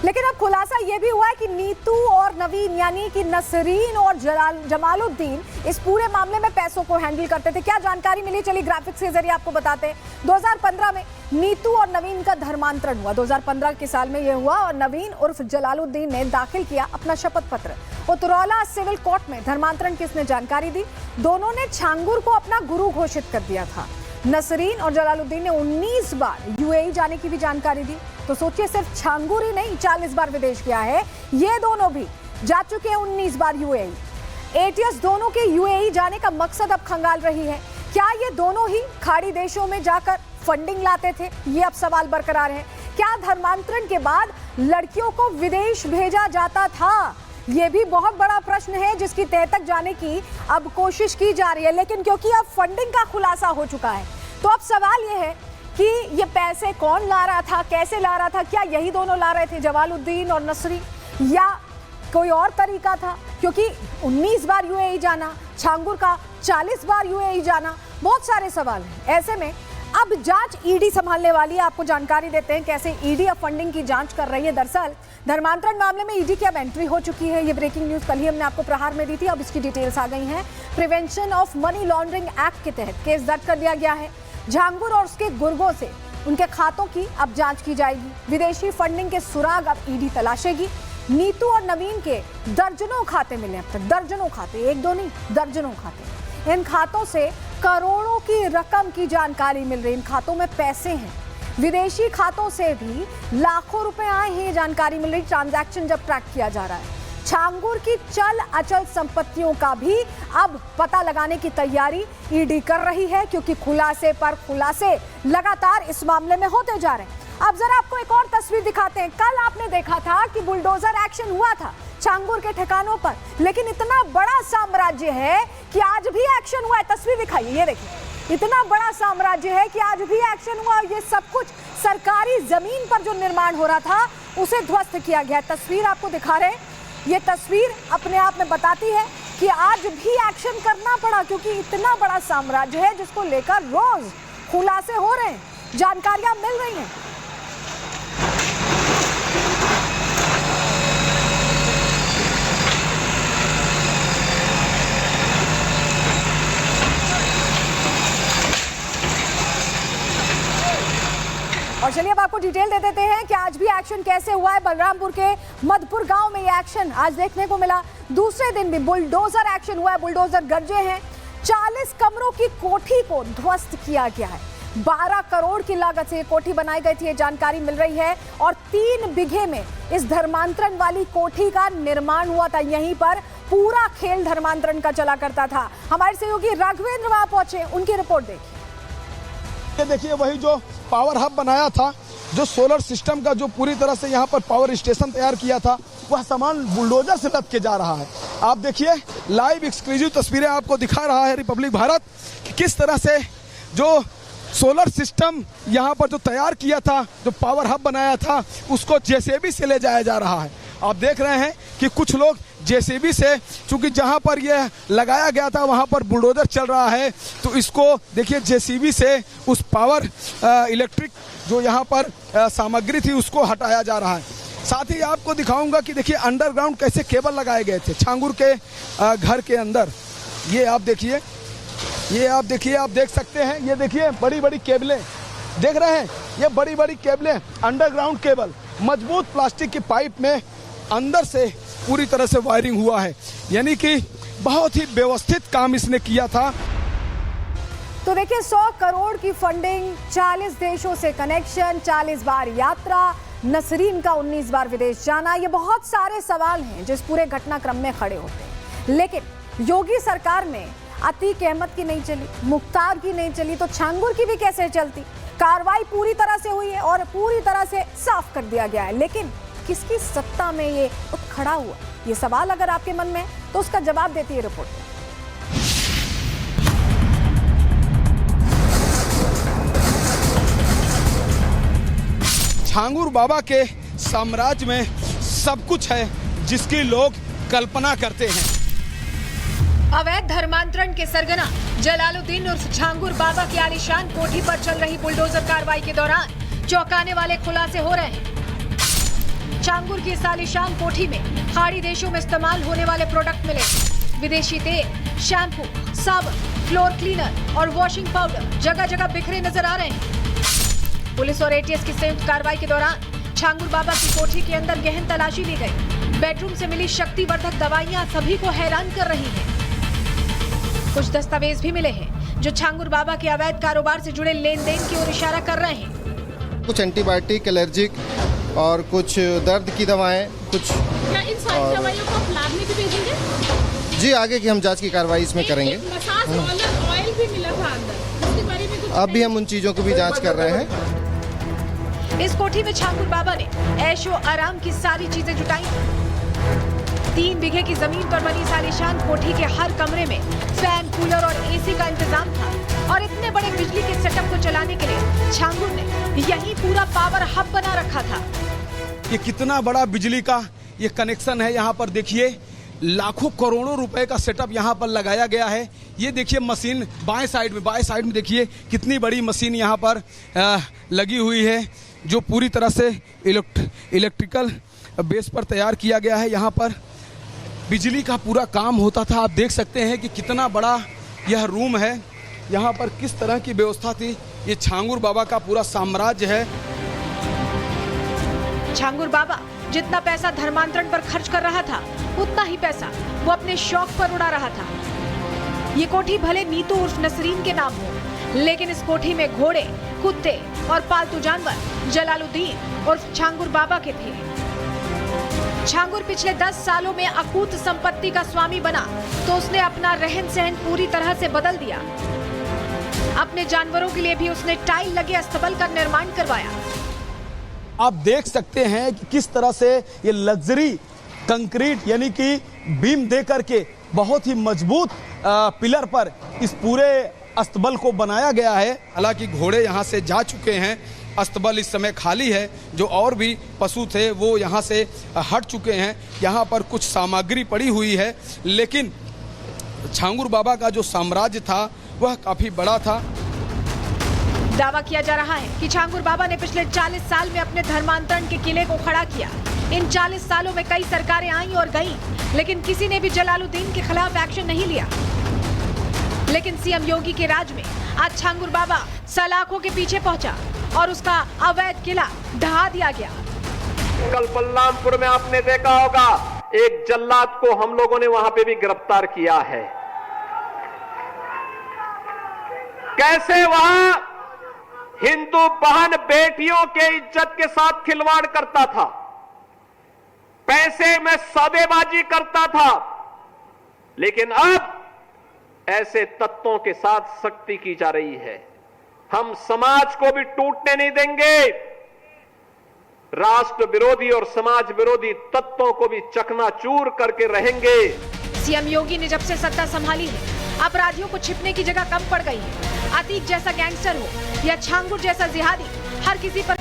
लेकिन अब खुलासा यह भी हुआ है कि नीतू और नवीन यानी कि नसरीन और जमालुद्दीन इस पूरे मामले में पैसों को हैंडल करते थे। क्या जानकारी मिली, चलिए ग्राफिक्स के जरिए आपको बताते हैं। 2015 में नीतू और नवीन का धर्मांतरण हुआ। 2015 के साल में यह हुआ और नवीन उर्फ जलालुद्दीन ने दाखिल किया अपना शपथ पत्र। उत्तरौला सिविल कोर्ट में धर्मांतरण की इसने जानकारी दी। दोनों ने छांगुर को अपना गुरु घोषित कर दिया था। नसरीन और जलालुद्दीन ने 19 बार यूएई जाने की भी जानकारी दी। तो सोचिए, सिर्फ छांगुर ही नहीं 40 बार विदेश गया है। ये दोनों भी जा चुके हैं 19 बार यूएई। एटीएस दोनों के यूएई जाने का मकसद अब खंगाल रही है। क्या ये दोनों ही खाड़ी देशों में जाकर फंडिंग लाते थे, ये अब सवाल बरकरार है। क्या धर्मांतरण के बाद लड़कियों को विदेश भेजा जाता था, ये भी बहुत बड़ा प्रश्न है जिसकी तह तक जाने की अब कोशिश की जा रही है। लेकिन क्योंकि अब फंडिंग का खुलासा हो चुका है, तो अब सवाल ये है कि ये पैसे कौन ला रहा था, कैसे ला रहा था। क्या यही दोनों ला रहे थे, जमालुद्दीन और नसरीन, या कोई और तरीका था? क्योंकि 19 बार यूएई जाना, छांगुर का 40 बार यूएई जाना, बहुत सारे सवाल हैं। ऐसे में अब जांच ईडी संभालने वाली है। आपको जानकारी देते हैं कैसे ईडी अब फंडिंग की जांच कर रही है। दरअसल धर्मांतरण मामले में ईडी की अब एंट्री हो चुकी है। ये ब्रेकिंग न्यूज कल ही हमने आपको प्रहार में दी थी, अब इसकी डिटेल्स आ गई हैं। Prevention of money laundering act के तहत केस दर्ज कर दिया गया है। छांगुर और उसके गुर्गों से उनके खातों की अब जांच की जाएगी। विदेशी फंडिंग के सुराग अब ईडी तलाशेगी। नीतू और नवीन के दर्जनों खाते मिले अब तक, दर्जनों खाते, एक दो नहीं, दर्जनों खाते। इन खातों से करोड़ों की रकम की जानकारी मिल रही है। इन खातों में पैसे हैं। विदेशी खातों से भी लाखों रुपए आए हैं, ये जानकारी मिल रही। ट्रांजैक्शन जब ट्रैक किया जा रहा है। छांगुर की चल अचल संपत्तियों का भी अब पता लगाने की तैयारी ईडी कर रही है, क्योंकि खुलासे पर खुलासे लगातार इस मामले में होते जा रहे हैं। अब जरा आपको एक और तस्वीर दिखाते हैं। कल आपने देखा था कि बुलडोजर एक्शन हुआ था छांगुर के ठिकानों पर, लेकिन इतना बड़ा साम्राज्य है कि आज भी एक्शन हुआ है। तस्वीर दिखाइए, ये देखिए, इतना बड़ा साम्राज्य है कि आज भी एक्शन हुआ। ये सब कुछ सरकारी जमीन पर जो निर्माण हो रहा था उसे ध्वस्त किया गया। तस्वीर आपको दिखा रहे हैं। ये तस्वीर अपने आप में बताती है कि आज भी एक्शन करना पड़ा, क्योंकि इतना बड़ा साम्राज्य है जिसको लेकर रोज खुलासे हो रहे हैं, जानकारियां मिल रही हैं। और चलिए अब आपको डिटेल दे देते हैं कि आज भी एक्शन कैसे हुआ है। बलरामपुर के मधपुर गांव में ये एक्शन आज देखने को मिला। दूसरे दिन भी बुलडोजर एक्शन हुआ है, बुलडोजर गरजे हैं। 40 कमरों की कोठी को ध्वस्त किया गया है। 12 करोड़ की लागत से ये कोठी बनाई गई थी, ये जानकारी मिल रही है। और 3 बीघे में इस धर्मांतरण वाली कोठी का निर्माण हुआ था। यहीं पर पूरा खेल धर्मांतरण का चला करता था। हमारे सहयोगी राघवेंद्र वहां पहुंचे, उनकी रिपोर्ट देखिए वही जो पावर हब बनाया था, जो सोलर सिस्टम का जो पूरी तरह से यहाँ पर पावर स्टेशन तैयार किया था, वह सामान बुलडोजर से लद के जा रहा है। आप देखिए, लाइव एक्सक्लूसिव तस्वीरें आपको दिखा रहा है रिपब्लिक भारत कि किस तरह से जो सोलर सिस्टम यहाँ पर जो तैयार किया था, जो पावर हब बनाया था, उसको जेसीबी से ले जाया जा रहा है। आप देख रहे हैं कि कुछ लोग जेसीबी से, चूंकि जहां पर यह लगाया गया था वहां पर बुलडोजर चल रहा है, तो इसको देखिए जेसीबी से उस पावर इलेक्ट्रिक जो यहाँ पर सामग्री थी उसको हटाया जा रहा है। साथ ही आपको दिखाऊंगा कि देखिए अंडरग्राउंड कैसे केबल लगाए गए थे छांगुर के घर के अंदर। ये आप देखिए, आप देख सकते हैं। ये देखिए बड़ी बड़ी केबलें देख रहे हैं, ये बड़ी बड़ी केबलें, अंडरग्राउंड केबल, मजबूत प्लास्टिक की पाइप में अंदर से पूरी तरह से वायरिंग हुआ है। यानी कि बहुत ही व्यवस्थित काम इसने किया था। तो देखिए 100 करोड़ की फंडिंग, 40 देशों से कनेक्शन, 40 बार यात्रा, नसरीन का 19 बार विदेश जाना, ये बहुत सारे सवाल हैं जिस पूरे घटनाक्रम में खड़े होते हैं। लेकिन योगी सरकार में अतीक अहमद की नहीं चली, मुख्तार की नहीं चली, तो छांगुर की भी कैसे चलती? कार्रवाई पूरी तरह से हुई है और पूरी तरह से साफ कर दिया गया है। लेकिन किसकी सत्ता में ये खड़ा हुआ, ये सवाल अगर आपके मन में, तो उसका जवाब देती है रिपोर्ट। छांगुर बाबा के साम्राज्य में सब कुछ है जिसकी लोग कल्पना करते हैं। अवैध धर्मांतरण के सरगना जलालुद्दीन उर्फ छांगुर बाबा की आलीशान कोठी पर चल रही बुलडोजर कार्रवाई के दौरान चौंकाने वाले खुलासे हो रहे हैं। छांगुर की इस आलीशान कोठी में खाड़ी देशों में इस्तेमाल होने वाले प्रोडक्ट मिले। विदेशी तेल, शैम्पू, साबुन, फ्लोर क्लीनर और वॉशिंग पाउडर जगह जगह बिखरे नजर आ रहे हैं। पुलिस और एटीएस की संयुक्त कार्रवाई के दौरान छांगुर बाबा की कोठी के अंदर गहन तलाशी ली गई। बेडरूम से मिली शक्तिवर्धक दवाइयां सभी को हैरान कर रही हैं। कुछ दस्तावेज भी मिले हैं जो छांगुर बाबा के अवैध कारोबार से जुड़े लेन देन की ओर इशारा कर रहे हैं। कुछ एंटीबायोटिक, एलर्जिक और कुछ दर्द की दवाएं, कुछ। क्या इन सारी दवाइयों को आप लैब में भी भेजेंगे? जी, आगे की हम जांच की कार्रवाई इसमें करेंगे। मसाज ऑयल भी मिला था अंदर, उसके बारे में कुछ? अब भी हम उन चीजों को भी जांच कर रहे हैं। इस कोठी में छांगुर बाबा ने ऐशो आराम की सारी चीजें जुटाई। 3 बीघे की जमीन पर बनी इस आलीशान कोठी के हर कमरे में फैन, कूलर और एसी का इंतजाम था और इतने बड़े बिजली के सेटअप को चलाने के लिए छांगुर ने यही पूरा पावर हब बना रखा था। ये कितना बड़ा बिजली का ये कनेक्शन है। यहाँ पर देखिए लाखों करोड़ों रुपए का सेटअप यहाँ पर लगाया गया है। ये देखिए मशीन बाएं साइड में देखिए कितनी बड़ी मशीन यहाँ पर लगी हुई है जो पूरी तरह से इलेक्ट्रिकल बेस पर तैयार किया गया है। यहाँ पर बिजली का पूरा काम होता था। आप देख सकते हैं कि कितना बड़ा यह रूम है। यहाँ पर किस तरह की व्यवस्था थी। ये छांगुर बाबा का पूरा साम्राज्य है। छांगुर बाबा जितना पैसा धर्मांतरण पर खर्च कर रहा था उतना ही पैसा वो अपने शौक पर उड़ा रहा था। ये कोठी भले नीतू उर्फ नसरीन के नाम हो, लेकिन इस कोठी में घोड़े, कुत्ते और पालतू जानवर जलालुद्दीन उर्फ छांगुर बाबा के थे। छांगुर पिछले 10 सालों में अकूत संपत्ति का स्वामी बना तो उसने अपना रहन सहन पूरी तरह से बदल दिया। अपने जानवरों के लिए भी उसने टाइल लगे अस्तबल का निर्माण करवाया। आप देख सकते हैं कि किस तरह से ये लग्जरी कंक्रीट यानी कि बीम दे करके बहुत ही मजबूत पिलर पर इस पूरे अस्तबल को बनाया गया है। हालांकि घोड़े यहाँ से जा चुके हैं, अस्तबल इस समय खाली है। जो और भी पशु थे वो यहाँ से हट चुके हैं। यहाँ पर कुछ सामग्री पड़ी हुई है, लेकिन छांगुर बाबा का जो साम्राज्य था वह काफी बड़ा था। दावा किया जा रहा है कि छांगुर बाबा ने पिछले 40 साल में अपने धर्मांतरण के किले को खड़ा किया। इन 40 सालों में कई सरकारें आईं और गईं, लेकिन किसी ने भी जलालुद्दीन के खिलाफ एक्शन नहीं लिया। लेकिन सीएम योगी के राज में आज छांगुर बाबा सलाखों के पीछे पहुंचा और उसका अवैध किला ढहा दिया गया। कल बलरामपुर में आपने देखा होगा एक जल्लाद को हम लोगों ने वहां पे भी गिरफ्तार किया है। कैसे वहां हिंदू बहन बेटियों के इज्जत के साथ खिलवाड़ करता था, पैसे में सौदेबाजी करता था, लेकिन अब ऐसे तत्वों के साथ सख्ती की जा रही है। हम समाज को भी टूटने नहीं देंगे। राष्ट्र विरोधी और समाज विरोधी तत्वों को भी चकनाचूर करके रहेंगे। सीएम योगी ने जब से सत्ता संभाली है, अपराधियों को छिपने की जगह कम पड़ गई है। अतीक जैसा गैंगस्टर हो या छांगुर जैसा जिहादी, हर किसी पर